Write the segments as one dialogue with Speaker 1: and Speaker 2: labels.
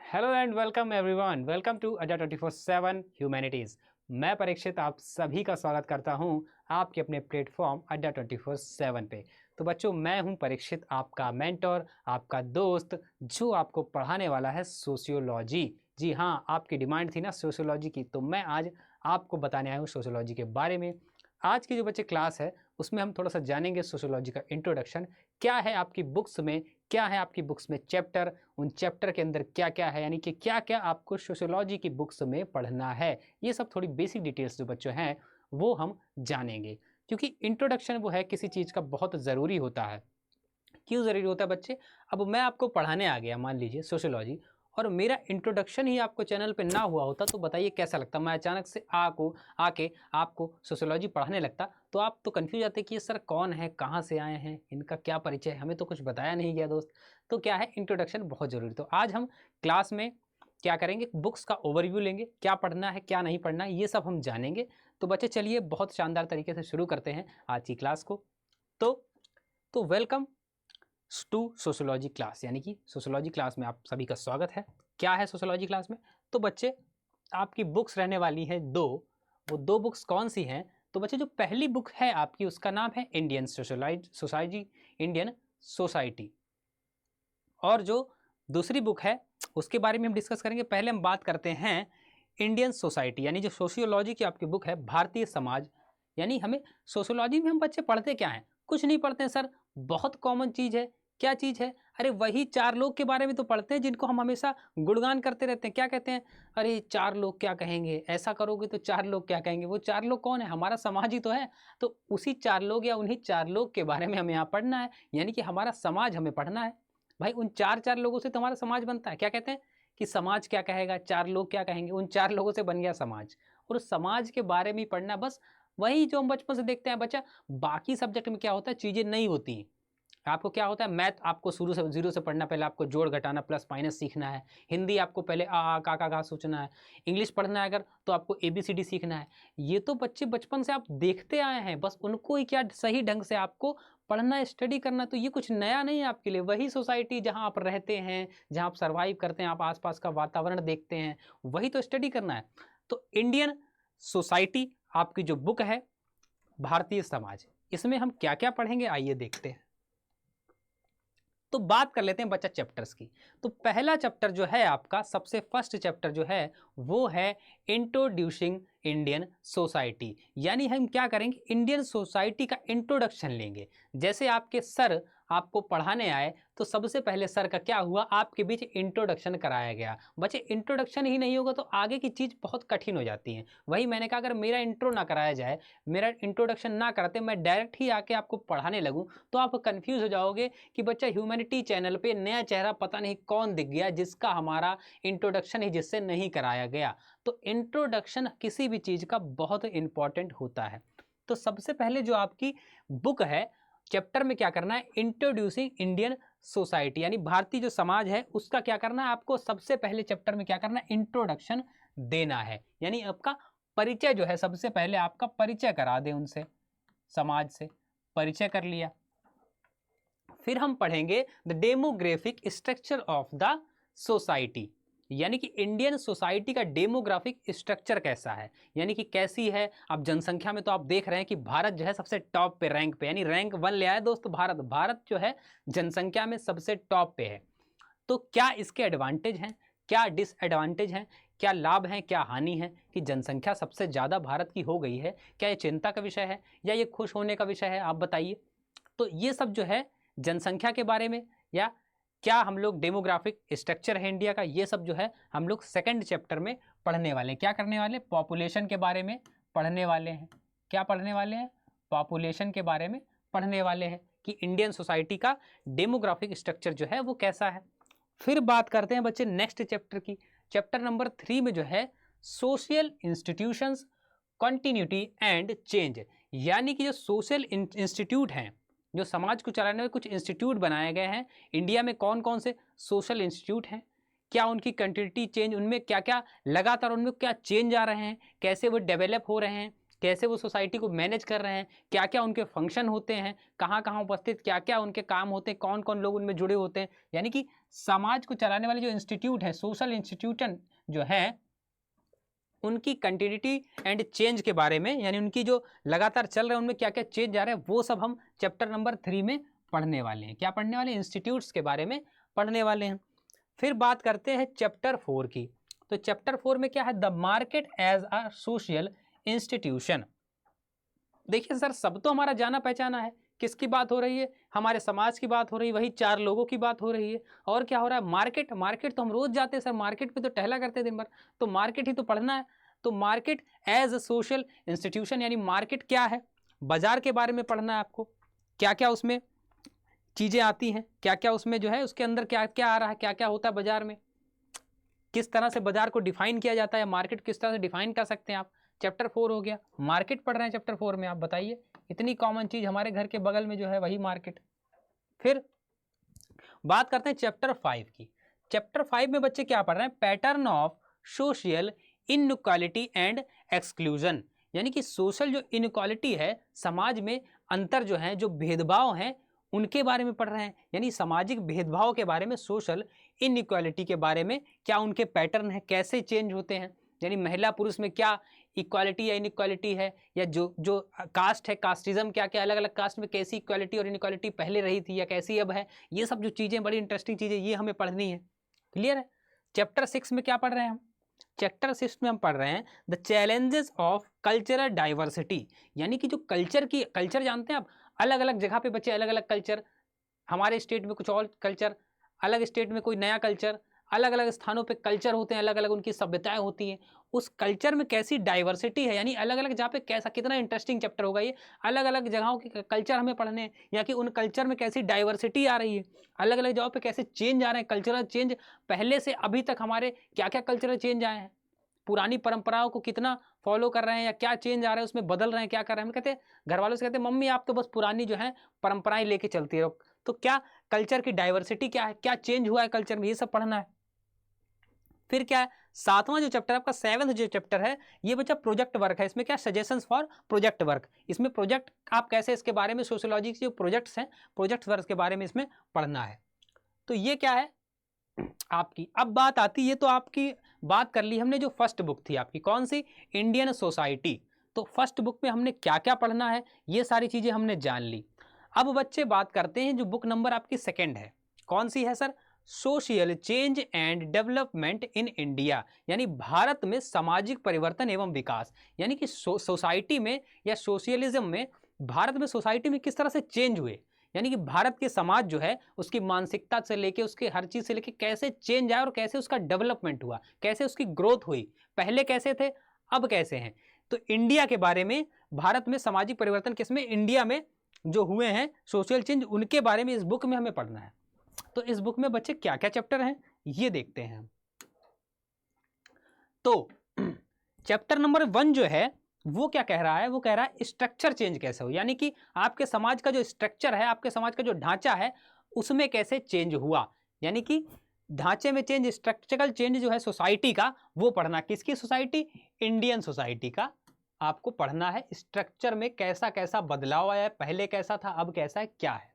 Speaker 1: Hello and welcome everyone, welcome to Adda 24/7 humanities. मैं परीक्षित आप सभी का स्वागत करता हूं आपके अपने प्लेटफॉर्म अड्डा 24/7 पे। तो बच्चों, मैं हूं परीक्षित, आपका मेंटर, आपका दोस्त, जो आपको पढ़ाने वाला है सोशियोलॉजी। जी हाँ, आपकी डिमांड थी ना सोशियोलॉजी की, तो मैं आज आपको बताने आया हूँ सोशियोलॉजी के बारे में। आज की जो बच्चे क्लास है उसमें हम थोड़ा सा जानेंगे सोशियोलॉजी का इंट्रोडक्शन, क्या है आपकी बुक्स में, क्या है आपकी बुक्स में चैप्टर, उन चैप्टर के अंदर क्या क्या है, यानी कि क्या क्या आपको सोशियोलॉजी की बुक्स में पढ़ना है। ये सब थोड़ी बेसिक डिटेल्स जो बच्चों हैं वो हम जानेंगे, क्योंकि इंट्रोडक्शन वो है किसी चीज़ का बहुत ज़रूरी होता है। क्यों ज़रूरी होता है बच्चे? अब मैं आपको पढ़ाने आ गया, मान लीजिए सोशियोलॉजी, और मेरा इंट्रोडक्शन ही आपको चैनल पे ना हुआ होता तो बताइए कैसा लगता। मैं अचानक से आके आपको सोशियोलॉजी पढ़ाने लगता तो आप तो कन्फ्यूज आते कि ये सर कौन है, कहाँ से आए हैं, इनका क्या परिचय है, हमें तो कुछ बताया नहीं गया दोस्त। तो क्या है, इंट्रोडक्शन बहुत ज़रूरी। तो आज हम क्लास में क्या करेंगे, बुक्स का ओवरव्यू लेंगे, क्या पढ़ना है क्या नहीं पढ़ना है ये सब हम जानेंगे। तो बच्चे चलिए बहुत शानदार तरीके से शुरू करते हैं आज की क्लास को। तो वेलकम टू सोशियोलॉजी क्लास, यानी कि सोशियोलॉजी क्लास में आप सभी का स्वागत है। क्या है सोशियोलॉजी क्लास में? तो बच्चे, आपकी बुक्स रहने वाली हैं दो। वो दो बुक्स कौन सी हैं? तो बच्चे, जो पहली बुक है आपकी उसका नाम है इंडियन सोसाइटी, इंडियन सोसाइटी। और जो दूसरी बुक है उसके बारे में हम डिस्कस करेंगे। पहले हम बात करते हैं इंडियन सोसाइटी, यानी जो सोशियोलॉजी की आपकी बुक है, भारतीय समाज। यानी हमें सोशियोलॉजी में हम बच्चे पढ़ते क्या हैं? कुछ नहीं पढ़ते हैं सर, बहुत कॉमन चीज़ है। क्या चीज़ है? अरे वही चार लोग के बारे में तो पढ़ते हैं जिनको हम हमेशा गुणगान करते रहते हैं। क्या कहते हैं? अरे चार लोग क्या कहेंगे, ऐसा करोगे तो चार लोग क्या कहेंगे। वो चार लोग कौन है? हमारा समाज ही तो है। तो उसी चार लोग या उन्हीं चार लोग के बारे में हमें यहाँ पढ़ना है, यानी कि हमारा समाज हमें पढ़ना है। भाई उन चार चार लोगों से तो हमारा समाज बनता है। क्या कहते हैं कि समाज क्या कहेगा, चार लोग क्या कहेंगे, उन चार लोगों से बन गया समाज। और उस समाज के बारे में पढ़ना, बस वही जो हम बचपन से देखते हैं बच्चा। बाकी सब्जेक्ट में क्या होता है, चीज़ें नहीं होती। आपको क्या होता है, मैथ आपको शुरू से जीरो से पढ़ना, पहले आपको जोड़ घटाना प्लस माइनस सीखना है। हिंदी आपको पहले आ का गा सोचना है। इंग्लिश पढ़ना है अगर तो आपको ABCD सीखना है। ये तो बच्चे बचपन से आप देखते आए हैं, बस उनको ही क्या सही ढंग से आपको पढ़ना, स्टडी करना। तो ये कुछ नया नहीं है आपके लिए। वही सोसाइटी जहाँ आप रहते हैं, जहाँ आप सर्वाइव करते हैं, आप आसपास का वातावरण देखते हैं, वही तो स्टडी करना है। तो इंडियन सोसाइटी आपकी जो बुक है, भारतीय समाज, इसमें हम क्या क्या पढ़ेंगे आइए देखते हैं। तो बात कर लेते हैं बच्चा चैप्टर्स की। तो पहला चैप्टर जो है आपका, सबसे फर्स्ट चैप्टर जो है वो है इंट्रोड्यूसिंग इंडियन सोसाइटी। यानी हम क्या करेंगे, इंडियन सोसाइटी का इंट्रोडक्शन लेंगे। जैसे आपके सर आपको पढ़ाने आए तो सबसे पहले सर का क्या हुआ, आपके बीच इंट्रोडक्शन कराया गया। बच्चे इंट्रोडक्शन ही नहीं होगा तो आगे की चीज़ बहुत कठिन हो जाती है। वही मैंने कहा, अगर मेरा इंट्रो ना कराया जाए, मेरा इंट्रोडक्शन ना कराते, मैं डायरेक्ट ही आके आपको पढ़ाने लगूँ तो आप कंफ्यूज हो जाओगे कि बच्चा ह्यूमैनिटी चैनल पे नया चेहरा पता नहीं कौन दिख गया जिसका हमारा इंट्रोडक्शन ही जिससे नहीं कराया गया। तो इंट्रोडक्शन किसी भी चीज़ का बहुत इंपॉर्टेंट होता है। तो सबसे पहले जो आपकी बुक है, चैप्टर में क्या करना है, इंट्रोड्यूसिंग इंडियन सोसाइटी, यानी भारतीय जो समाज है उसका क्या करना है आपको। सबसे पहले चैप्टर में क्या करना है, इंट्रोडक्शन देना है। यानी आपका परिचय जो है, सबसे पहले आपका परिचय करा दे उनसे, समाज से परिचय कर लिया। फिर हम पढ़ेंगे the demographic structure of the society, यानी कि इंडियन सोसाइटी का डेमोग्राफिक स्ट्रक्चर कैसा है, यानी कि कैसी है। अब जनसंख्या में तो आप देख रहे हैं कि भारत जो है सबसे टॉप पे, रैंक पे, यानी रैंक 1 ले आया दोस्त भारत। भारत जो है जनसंख्या में सबसे टॉप पे है। तो क्या इसके एडवांटेज हैं, क्या डिसएडवांटेज हैं, क्या लाभ हैं, क्या हानि है कि जनसंख्या सबसे ज़्यादा भारत की हो गई है? क्या ये चिंता का विषय है या ये खुश होने का विषय है, आप बताइए। तो ये सब जो है जनसंख्या के बारे में, या क्या हम लोग डेमोग्राफिक स्ट्रक्चर है इंडिया का, ये सब जो है हम लोग सेकंड चैप्टर में पढ़ने वाले हैं। क्या करने वाले, पॉपुलेशन के बारे में पढ़ने वाले हैं। क्या पढ़ने वाले हैं, पॉपुलेशन के बारे में पढ़ने वाले हैं कि इंडियन सोसाइटी का डेमोग्राफिक स्ट्रक्चर जो है वो कैसा है। फिर बात करते हैं बच्चे नेक्स्ट चैप्टर की। चैप्टर नंबर 3 में जो है social institutions, continuity and change, यानी कि जो सोशल इंस्टीट्यूट हैं, जो समाज को चलाने में कुछ इंस्टीट्यूट बनाए गए हैं इंडिया में, कौन कौन से सोशल इंस्टीट्यूट हैं, क्या उनकी कंटिन्यूटी चेंज, उनमें क्या क्या लगातार उनमें क्या चेंज आ रहे हैं, कैसे वो डेवलप हो रहे हैं, कैसे वो सोसाइटी को मैनेज कर रहे हैं, क्या क्या उनके फंक्शन होते हैं, कहाँ कहाँ उपस्थित, क्या क्या उनके काम होते हैं, कौन कौन लोग उनमें जुड़े होते हैं। यानी कि समाज को चलाने वाले जो इंस्टीट्यूट हैं, सोशल इंस्टीट्यूशन जो हैं, उनकी कंटिन्यूटी एंड चेंज के बारे में, यानी उनकी जो लगातार चल रहे हैं उनमें क्या क्या चेंज आ रहे हैं, वो सब हम चैप्टर नंबर 3 में पढ़ने वाले हैं। क्या पढ़ने वाले हैं? इंस्टीट्यूट्स के बारे में पढ़ने वाले हैं। फिर बात करते हैं चैप्टर 4 की। तो चैप्टर 4 में क्या है? The market as a social institution. देखिए सर, सब तो हमारा जाना पहचाना है, किसकी बात हो रही है? हमारे समाज की बात हो रही है, वही 4 लोगों की बात हो रही है। और क्या हो रहा है? मार्केट। मार्केट तो हम रोज जाते हैं सर, मार्केट पे तो टहला करते हैं दिन भर, तो मार्केट ही तो पढ़ना है। तो market as a social institution, यानी मार्केट क्या है, बाजार के बारे में पढ़ना है आपको। क्या क्या उसमें चीजें आती हैं, क्या क्या उसमें जो है उसके अंदर क्या क्या आ रहा है, क्या क्या होता है बाजार में, किस तरह से बाजार को डिफाइन किया जाता है, मार्केट किस तरह से डिफाइन कर सकते हैं आप। चैप्टर 4 हो गया, मार्केट पढ़ रहे हैं चैप्टर 4 में। आप बताइए, इतनी कॉमन चीज हमारे घर के बगल में जो है वही मार्केट। फिर बात करते हैं चैप्टर 5 की। चैप्टर 5 में बच्चे क्या पढ़ रहे हैं? Pattern of social inequality and exclusion, यानी कि सोशल जो इनइक्वालिटी है, समाज में अंतर जो है, जो भेदभाव हैं, उनके बारे में पढ़ रहे हैं। यानी सामाजिक भेदभाव के बारे में, सोशल इनइक्वालिटी के बारे में, क्या उनके पैटर्न है, कैसे चेंज होते हैं, यानी महिला पुरुष में क्या इक्वालिटी या इनइक्वालिटी है, या जो जो कास्ट है, कास्टिज्म, क्या क्या अलग अलग कास्ट में कैसी इक्वालिटी और इनइक्वालिटी पहले रही थी या कैसी अब है। ये सब जो चीज़ें बड़ी इंटरेस्टिंग चीज़ें, ये हमें पढ़नी है। क्लियर है? चैप्टर 6 में क्या पढ़ रहे हैं हम? चैप्टर 6 में हम पढ़ रहे हैं the challenges of cultural diversity, यानी कि जो कल्चर जानते हैं आप, अलग अलग जगह पे बच्चे अलग अलग कल्चर, हमारे स्टेट में कुछ और कल्चर, अलग स्टेट में कोई नया कल्चर, अलग अलग स्थानों पे कल्चर होते हैं, अलग अलग उनकी सभ्यताएं होती हैं। उस कल्चर में कैसी डाइवर्सिटी है, यानी अलग अलग जहाँ पे कैसा, कितना इंटरेस्टिंग चैप्टर होगा ये। अलग अलग जगहों के कल्चर हमें पढ़ने हैं, या कि उन कल्चर में कैसी डाइवर्सिटी आ रही है, अलग अलग जगहों पे कैसे चेंज आ रहे हैं, कल्चरल चेंज पहले से अभी तक हमारे क्या क्या कल्चरल चेंज आए हैं, पुरानी परंपराओं को कितना फॉलो कर रहे हैं, या क्या चेंज आ रहा है उसमें, बदल रहे हैं, क्या कर रहे हैं। हम कहते हैं, घर वालों से कहते हैं, मम्मी आप तो बस पुरानी जो है परंपराएं लेके चलती रहो। तो क्या कल्चर की डाइवर्सिटी क्या है, क्या चेंज हुआ है कल्चर में, ये सब पढ़ना है। फिर क्या है? 7वां जो चैप्टर आपका, 7th जो चैप्टर है, ये बच्चा प्रोजेक्ट वर्क है। इसमें क्या? Suggestions for project work. इसमें प्रोजेक्ट आप कैसे, इसके बारे में, सोशियोलॉजी के जो प्रोजेक्ट्स हैं, प्रोजेक्ट वर्क के बारे में इसमें पढ़ना है। तो ये क्या है आपकी। अब बात आती है, ये तो आपकी बात कर ली हमने, जो फर्स्ट बुक थी आपकी, कौन सी? Indian society. तो फर्स्ट बुक में हमने क्या क्या पढ़ना है, ये सारी चीजें हमने जान ली। अब बच्चे बात करते हैं जो बुक नंबर आपकी 2nd है, कौन सी है sir? Social change and development in India, यानी भारत में सामाजिक परिवर्तन एवं विकास। यानी कि सोसाइटी में या सोशलिज्म में, भारत में सोसाइटी में किस तरह से चेंज हुए, यानी कि भारत के समाज जो है उसकी मानसिकता से लेके, उसके हर चीज से लेके कैसे चेंज आया और कैसे उसका डेवलपमेंट हुआ, कैसे उसकी ग्रोथ हुई, पहले कैसे थे, अब कैसे हैं। तो इंडिया के बारे में, भारत में सामाजिक परिवर्तन किसमें, इंडिया में जो हुए हैं, सोशल चेंज, उनके बारे में इस बुक में हमें पढ़ना है। तो इस बुक में बच्चे क्या क्या चैप्टर हैं ये देखते हैं। तो चैप्टर नंबर 1 जो है वो क्या कह रहा है? वो कह रहा है स्ट्रक्चर चेंज कैसे हो, यानी कि आपके समाज का जो स्ट्रक्चर है, आपके समाज का जो ढांचा है, उसमें कैसे चेंज हुआ, यानी कि ढांचे में चेंज, स्ट्रक्चरल चेंज जो है सोसाइटी का, वो पढ़ना। किसकी सोसाइटी? इंडियन सोसाइटी का आपको पढ़ना है। स्ट्रक्चर में कैसा कैसा बदलाव आया है, पहले कैसा था, अब कैसा है, क्या है।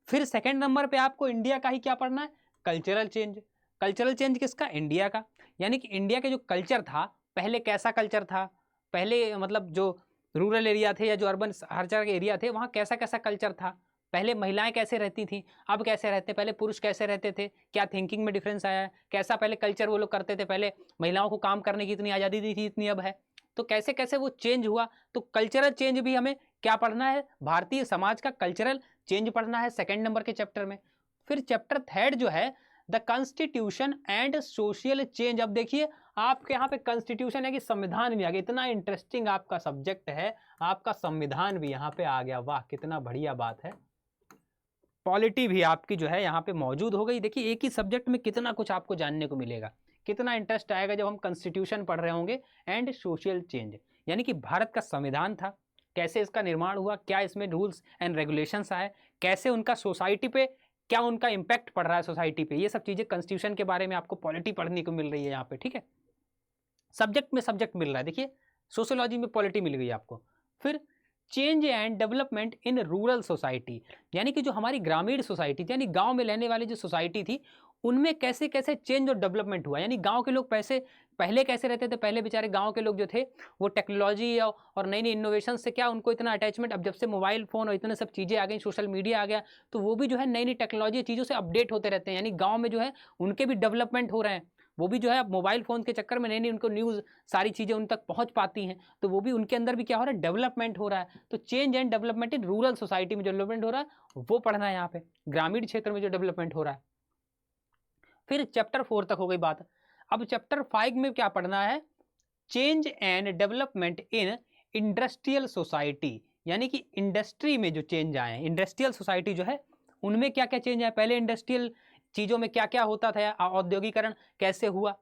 Speaker 1: फिर 2nd नंबर पे आपको इंडिया का ही क्या पढ़ना है? Cultural change. कल्चरल चेंज किसका? इंडिया का। यानी कि इंडिया के जो कल्चर था, पहले कैसा कल्चर था, पहले मतलब जो रूरल एरिया थे या जो अर्बन हर जगह के एरिया थे, वहाँ कैसा कैसा कल्चर था, पहले महिलाएं कैसे रहती थी, अब कैसे रहते, पहले पुरुष कैसे रहते थे, क्या थिंकिंग में डिफरेंस आया है, कैसा पहले कल्चर वो लोग करते थे, पहले महिलाओं को काम करने की इतनी आज़ादी दी थी, इतनी अब है, तो कैसे कैसे वो चेंज हुआ। तो कल्चरल चेंज भी हमें क्या पढ़ना है? भारतीय समाज का कल्चरल चेंज पढ़ना है 2nd नंबर के चैप्टर में। फिर चैप्टर 3 जो है the constitution and social change. अब देखिए आपके यहाँ पे कॉन्स्टिट्यूशन है कि संविधान भी आ गया, इतना इंटरेस्टिंग आपका सब्जेक्ट है, आपका संविधान भी यहाँ पे आ गया, वाह कितना बढ़िया बात है। पॉलिटी भी आपकी जो है यहाँ पे मौजूद हो गई। देखिए एक ही सब्जेक्ट में कितना कुछ आपको जानने को मिलेगा, कितना इंटरेस्ट आएगा जब हम कॉन्स्टिट्यूशन पढ़ रहे होंगे एंड सोशल चेंज, यानी कि भारत का संविधान था, कैसे इसका निर्माण हुआ, क्या इसमें रूल्स एंड रेगुलेशंस आए, कैसे उनका सोसाइटी पे क्या उनका इम्पैक्ट पड़ रहा है सोसाइटी पे, ये सब चीज़ें कॉन्स्टिट्यूशन के बारे में आपको पॉलिटी पढ़ने को मिल रही है यहाँ पे। ठीक है, सब्जेक्ट में सब्जेक्ट मिल रहा है। देखिए सोशियोलॉजी में पॉलिटी मिल गई आपको। फिर change and development in rural society, यानी कि जो हमारी ग्रामीण सोसाइटी थी, यानी गांव में रहने वाली जो सोसाइटी थी, उनमें कैसे कैसे चेंज और डेवलपमेंट हुआ। यानी गांव के लोग पहले कैसे रहते थे, पहले बेचारे गांव के लोग जो थे वो टेक्नोलॉजी और नई नई इनोवेशन से क्या उनको इतना अटैचमेंट, अब जब से मोबाइल फ़ोन और इतने सब चीज़ें आ गई, सोशल मीडिया आ गया, तो वो भी जो है नई नई टेक्नोलॉजी चीज़ों से अपडेट होते रहते हैं। यानी गाँव में जो है उनके भी डेवलपमेंट हो रहे हैं, वो भी जो है अब मोबाइल फ़ोन के चक्कर में नई नई उनको न्यूज़ सारी चीज़ें उन तक पहुँच पाती हैं, तो वो भी उनके अंदर भी क्या हो रहा है, डेवलपमेंट हो रहा है। तो change and development in rural society में जो डेवलपमेंट हो रहा है वो पढ़ना है यहाँ पे, ग्रामीण क्षेत्र में जो डेवलपमेंट हो रहा है। फिर चैप्टर 4 तक हो गई बात। अब चैप्टर 5 में क्या पढ़ना है, change and development in industrial society, यानी कि इंडस्ट्री में जो चेंज आए हैं, इंडस्ट्रियल सोसाइटी जो है उनमें क्या क्या चेंज आए। पहले इंडस्ट्रियल चीज़ों में क्या क्या होता था, औद्योगिकरण कैसे हुआ,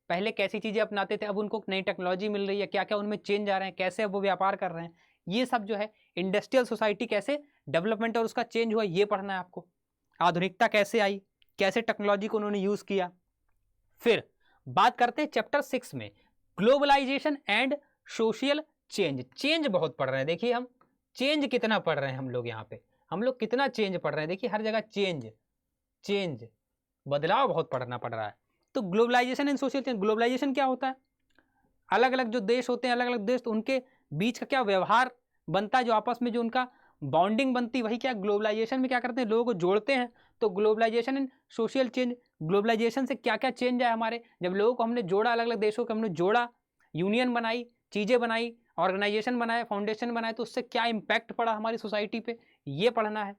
Speaker 1: पहले कैसी चीज़ें अपनाते थे, अब उनको नई टेक्नोलॉजी मिल रही है, क्या क्या उनमें चेंज आ रहे हैं, कैसे अब वो व्यापार कर रहे हैं, ये सब जो है इंडस्ट्रियल सोसाइटी कैसे डेवलपमेंट और उसका चेंज हुआ ये पढ़ना है आपको। आधुनिकता कैसे आई, कैसे टेक्नोलॉजी को उन्होंने यूज़ किया। फिर बात करते हैं चैप्टर 6 में, globalization and social change. Change बहुत पढ़ रहे हैं, देखिए हम चेंज कितना पढ़ रहे हैं हम लोग, यहाँ पे हम लोग कितना चेंज पढ़ रहे हैं, देखिए हर जगह चेंज चेंज, बदलाव बहुत पढ़ना पड़ रहा है। तो globalization and social change, globalization क्या होता है, अलग अलग जो देश होते हैं, अलग अलग देश, तो उनके बीच का क्या व्यवहार बनता है, जो आपस में जो उनका बॉन्डिंग बनती, वही क्या ग्लोबलाइजेशन में क्या करते हैं, लोगों को जोड़ते हैं। तो globalization and social change, globalization से क्या क्या चेंज आया हमारे, जब लोगों को हमने जोड़ा, अलग अलग देशों को हमने जोड़ा, यूनियन बनाई, चीज़ें बनाई, ऑर्गेनाइजेशन बनाए, फाउंडेशन बनाए, तो उससे क्या इम्पैक्ट पड़ा हमारी सोसाइटी पे, ये पढ़ना है।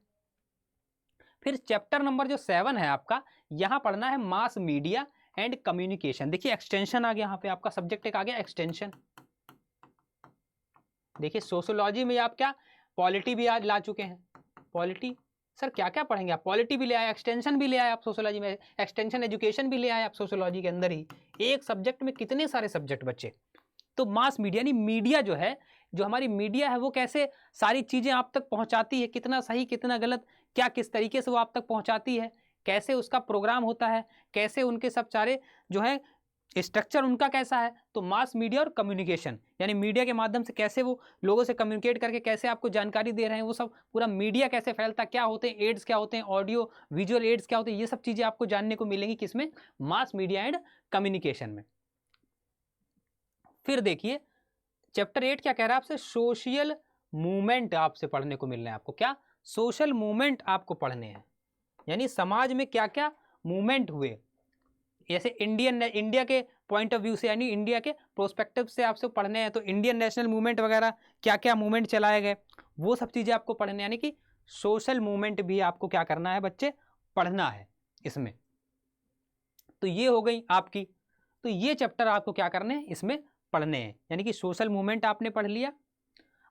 Speaker 1: फिर चैप्टर नंबर जो 7 है आपका, यहाँ पढ़ना है मास मीडिया एंड कम्युनिकेशन। देखिए एक्सटेंशन आ गया यहाँ पे, आपका सब्जेक्ट एक आ गया एक्सटेंशन। देखिए सोशियोलॉजी में आप क्या पॉलिटी भी आज ला चुके हैं, पॉलिटी सर क्या क्या पढ़ेंगे आप, पॉलिटी भी ले आए, एक्सटेंशन भी ले आए आप सोशियोलॉजी में, एक्सटेंशन एजुकेशन भी ले आए आप सोशियोलॉजी के अंदर ही, एक सब्जेक्ट में कितने सारे सब्जेक्ट बच्चे। तो मास मीडिया यानी मीडिया जो है, जो हमारी मीडिया है वो कैसे सारी चीज़ें आप तक पहुंचाती है, कितना सही कितना गलत, क्या किस तरीके से वो आप तक पहुंचाती है, कैसे उसका प्रोग्राम होता है, कैसे उनके सब सारे जो है स्ट्रक्चर उनका कैसा है। तो मास मीडिया और कम्युनिकेशन, यानी मीडिया के माध्यम से कैसे वो लोगों से कम्युनिकेट करके कैसे आपको जानकारी दे रहे हैं, वो सब पूरा मीडिया कैसे फैलता, क्या होते हैं एड्स, क्या होते हैं ऑडियो विजुअल एड्स, क्या होते हैं, ये सब चीज़ें आपको जानने को मिलेंगी किसमें, मास मीडिया एंड कम्युनिकेशन में। फिर देखिए चैप्टर 8 क्या कह रहा है आपसे, सोशल मूवमेंट आपसे पढ़ने को मिल रहे हैं आपको, क्या सोशल मूवमेंट आपको पढ़ने हैं, यानी समाज में क्या क्या मूवमेंट हुए, जैसे इंडिया के पॉइंट ऑफ व्यू से, यानी इंडिया के प्रोस्पेक्टिव से आपसे पढ़ने हैं। तो इंडियन नेशनल मूवमेंट वगैरह क्या क्या मूवमेंट चलाए गए, वो सब चीज़ें आपको पढ़ने, यानी कि सोशल मूवमेंट भी आपको क्या करना है बच्चे, पढ़ना है इसमें। तो ये हो गई आपकी, तो ये चैप्टर आपको क्या करने हैं इसमें पढ़ने हैं, यानी कि सोशल मूवमेंट आपने पढ़ लिया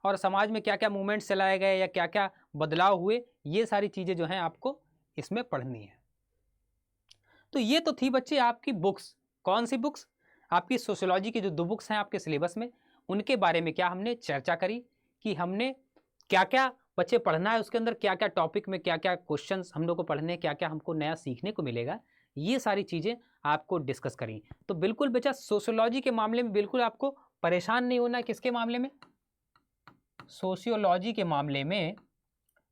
Speaker 1: और समाज में क्या क्या मूवमेंट्स चलाए गए या क्या क्या बदलाव हुए, ये सारी चीज़ें जो हैं आपको इसमें पढ़नी है। तो ये तो थी बच्चे आपकी बुक्स, कौन सी बुक्स, आपकी सोशियोलॉजी की जो 2 बुक्स हैं आपके सिलेबस में, उनके बारे में क्या हमने चर्चा करी कि हमने क्या क्या बच्चे पढ़ना है, उसके अंदर क्या क्या टॉपिक में क्या क्या क्वेश्चंस हम लोग को पढ़ने, क्या क्या हमको नया सीखने को मिलेगा, ये सारी चीज़ें आपको डिस्कस करी। तो बिल्कुल बच्चा सोशियोलॉजी के मामले में बिल्कुल आपको परेशान नहीं होना है, किसके मामले में, सोशियोलॉजी के मामले में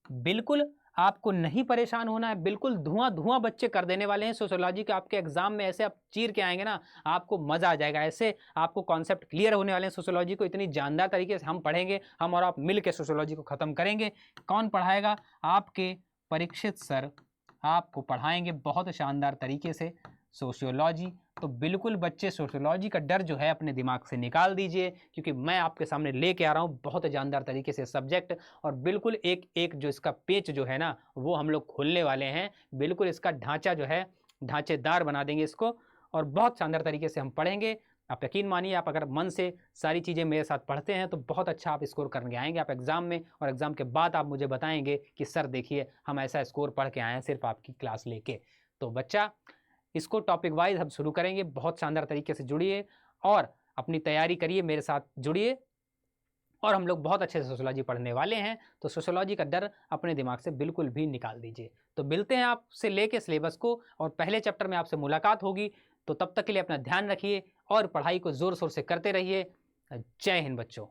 Speaker 1: बिल्कुल आपको नहीं परेशान होना है, बिल्कुल धुआं धुआं बच्चे कर देने वाले हैं सोशियोलॉजी के, आपके एग्जाम में ऐसे आप चीर के आएंगे ना, आपको मज़ा आ जाएगा, ऐसे आपको कॉन्सेप्ट क्लियर होने वाले हैं सोशियोलॉजी को, इतनी जानदार तरीके से हम पढ़ेंगे, हम और आप मिल के सोशियोलॉजी को ख़त्म करेंगे। कौन पढ़ाएगा, आपके परीक्षित सर आपको पढ़ाएंगे बहुत शानदार तरीके से सोशियोलॉजी। तो बिल्कुल बच्चे सोशियोलॉजी का डर जो है अपने दिमाग से निकाल दीजिए, क्योंकि मैं आपके सामने लेके आ रहा हूँ बहुत जानदार तरीके से सब्जेक्ट, और बिल्कुल एक एक जो इसका पेच जो है ना वो हम लोग खोलने वाले हैं, बिल्कुल इसका ढांचा जो है ढांचेदार बना देंगे इसको, और बहुत शानदार तरीके से हम पढ़ेंगे। आप यकीन मानिए, आप अगर मन से सारी चीज़ें मेरे साथ पढ़ते हैं तो बहुत अच्छा आप स्कोर करके आएंगे आप एग्ज़ाम में, और एग्ज़ाम के बाद आप मुझे बताएंगे कि सर देखिए हम ऐसा स्कोर पढ़ के आए हैं सिर्फ आपकी क्लास लेके। तो बच्चा इसको टॉपिक वाइज हम शुरू करेंगे, बहुत शानदार तरीके से जुड़िए और अपनी तैयारी करिए, मेरे साथ जुड़िए, और हम लोग बहुत अच्छे से सोशियोलॉजी पढ़ने वाले हैं। तो सोशियोलॉजी का डर अपने दिमाग से बिल्कुल भी निकाल दीजिए। तो मिलते हैं आपसे लेके सिलेबस को, और पहले चैप्टर में आपसे मुलाकात होगी। तो तब तक के लिए अपना ध्यान रखिए और पढ़ाई को ज़ोर शोर से करते रहिए। जय हिंद बच्चों।